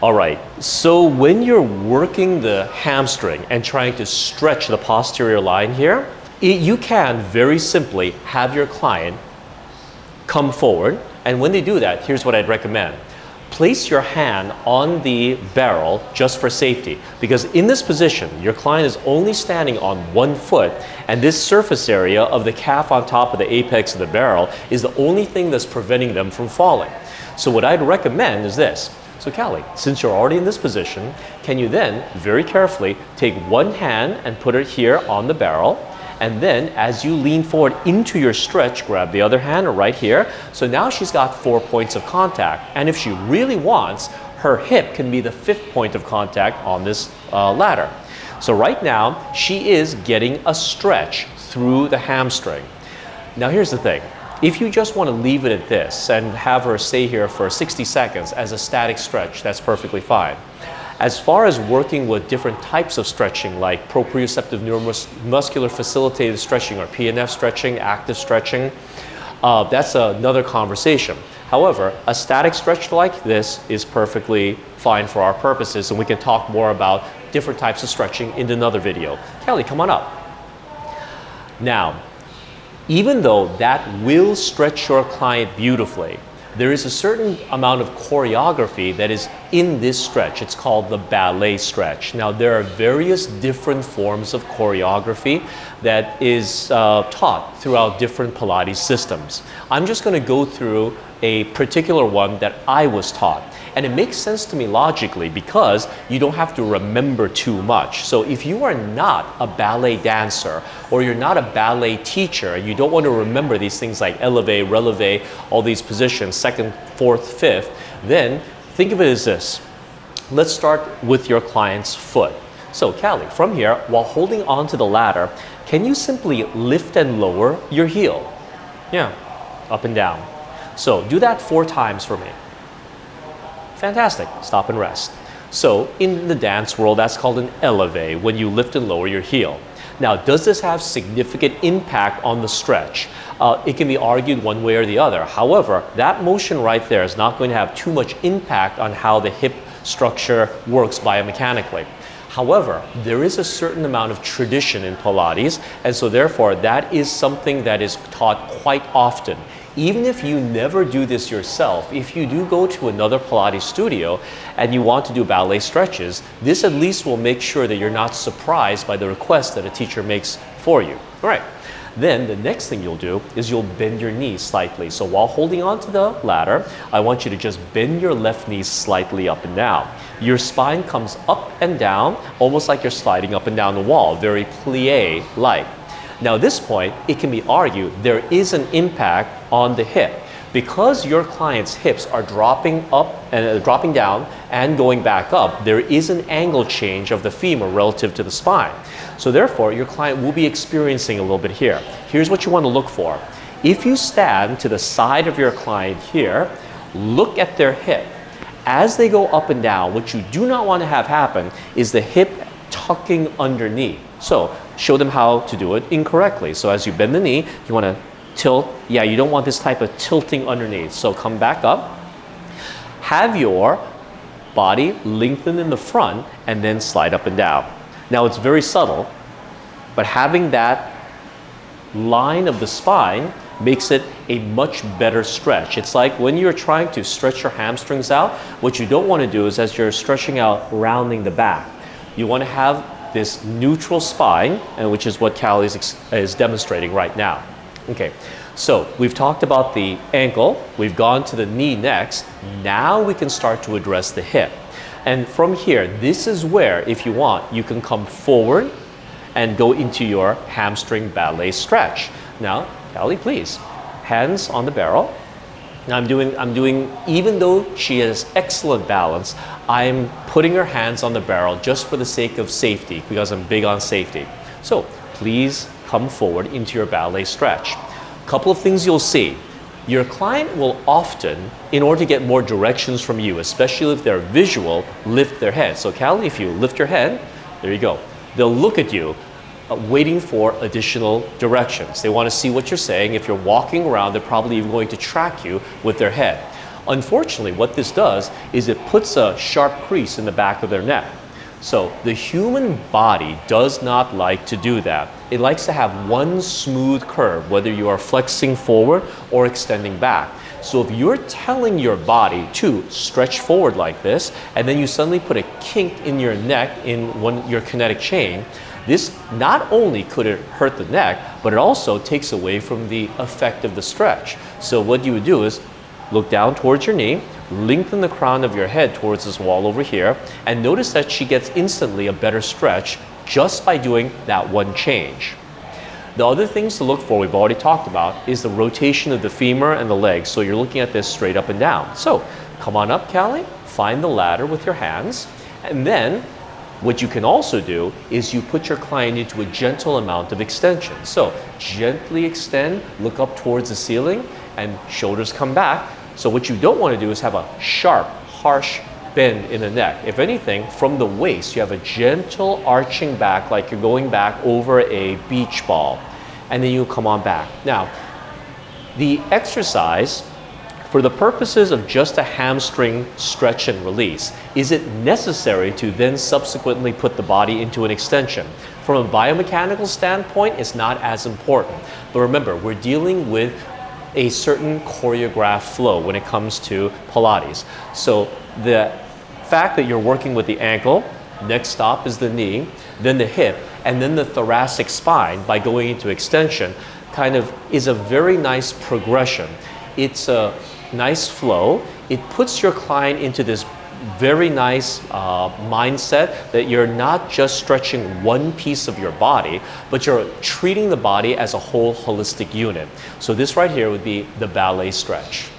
All right, so when you're working the hamstring and trying to stretch the posterior line here, you can very simply have your client come forward, and when they do that, here's what I'd recommend. Place your hand on the barrel just for safety, because in this position, your client is only standing on one foot, and this surface area of the calf on top of the apex of the barrel is the only thing that's preventing them from falling. So what I'd recommend is this. So Callie, since you're already in this position, can you then very carefully take one hand and put it here on the barrel, and then as you lean forward into your stretch, grab the other hand right here. So now she's got 4 points of contact, and if she really wants, her hip can be the 5th point of contact on this ladder. So right now, she is getting a stretch through the hamstring. Now here's the thing. If you just want to leave it at this and have her stay here for 60 seconds as a static stretch, that's perfectly fine. As far as working with different types of stretching, like proprioceptive neuromuscular facilitated stretching or PNF stretching, active stretching, that's another conversation. However, a static stretch like this is perfectly fine for our purposes, and we can talk more about different types of stretching in another video. Kelly, come on up. Now, even though that will stretch your client beautifully, there is a certain amount of choreography that is in this stretch. It's called the ballet stretch. Now, there are various different forms of choreography that is taught throughout different Pilates systems. I'm just going to go through a particular one that I was taught. And it makes sense to me logically because you don't have to remember too much. So if you are not a ballet dancer or you're not a ballet teacher and you don't want to remember these things like elevate, releve, all these positions, 2nd, 4th, 5th, then think of it as this. Let's start with your client's foot. So Callie, from here, while holding onto the ladder, can you simply lift and lower your heel? Yeah, up and down. So do that 4 times for me. Fantastic. Stop and rest. So in the dance world, that's called an elevate, when you lift and lower your heel. Now, does this have significant impact on the stretch? It can be argued one way or the other. However, that motion right there is not going to have too much impact on how the hip structure works biomechanically. However, there is a certain amount of tradition in Pilates, and so therefore that is something that is taught quite often. Even if you never do this yourself, if you do go to another Pilates studio and you want to do ballet stretches, this at least will make sure that you're not surprised by the request that a teacher makes for you. All right. Then the next thing you'll do is you'll bend your knee slightly. So while holding onto the ladder, I want you to just bend your left knee slightly up and down. Your spine comes up and down, almost like you're sliding up and down the wall, very plie-like. Now at this point, it can be argued there is an impact on the hip. Because your client's hips are dropping up and dropping down and going back up, there is an angle change of the femur relative to the spine. So therefore, your client will be experiencing a little bit here. Here's what you want to look for. If you stand to the side of your client here, look at their hip. As they go up and down, what you do not want to have happen is the hip tucking underneath. So show them how to do it incorrectly. So as you bend the knee, you want to tilt. Yeah, you don't want this type of tilting underneath. So come back up. Have your body lengthen in the front and then slide up and down. Now it's very subtle, but having that line of the spine makes it a much better stretch. It's like when you're trying to stretch your hamstrings out, what you don't want to do is as you're stretching out, rounding the back. You want to have this neutral spine, and which is what Callie is demonstrating right now. Okay, so we've talked about the ankle, we've gone to the knee next. Now we can start to address the hip. And from here, this is where, if you want, you can come forward and go into your hamstring ballet stretch. Now, Callie, please, hands on the barrel. Now I'm doing, even though she has excellent balance, I'm putting her hands on the barrel just for the sake of safety, because I'm big on safety. So please come forward into your ballet stretch. A couple of things you'll see. Your client will often, in order to get more directions from you, especially if they're visual, lift their head. So Callie, if you lift your head, there you go. They'll look at you, waiting for additional directions. They want to see what you're saying. If you're walking around, they're probably even going to track you with their head. Unfortunately, what this does is it puts a sharp crease in the back of their neck. So the human body does not like to do that. It likes to have one smooth curve, whether you are flexing forward or extending back. So if you're telling your body to stretch forward like this, and then you suddenly put a kink in your neck in your kinetic chain, this not only could it hurt the neck, but it also takes away from the effect of the stretch. So what you would do is look down towards your knee, lengthen the crown of your head towards this wall over here, and notice that she gets instantly a better stretch just by doing that one change. The other things to look for, we've already talked about, is the rotation of the femur and the legs. So you're looking at this straight up and down. So come on up, Callie, find the ladder with your hands, and then what you can also do is you put your client into a gentle amount of extension. So gently extend, look up towards the ceiling, and shoulders come back. So what you don't want to do is have a sharp, harsh bend in the neck. If anything, from the waist, you have a gentle arching back like you're going back over a beach ball. And then you come on back. Now, the exercise, for the purposes of just a hamstring stretch and release, is it necessary to then subsequently put the body into an extension? From a biomechanical standpoint, it's not as important. But remember, we're dealing with a certain choreographed flow when it comes to Pilates. So the fact that you're working with the ankle, next stop is the knee, then the hip, and then the thoracic spine by going into extension kind of is a very nice progression. It's a nice flow. It puts your client into this very nice mindset that you're not just stretching one piece of your body, but you're treating the body as a whole holistic unit. So this right here would be the ballet stretch.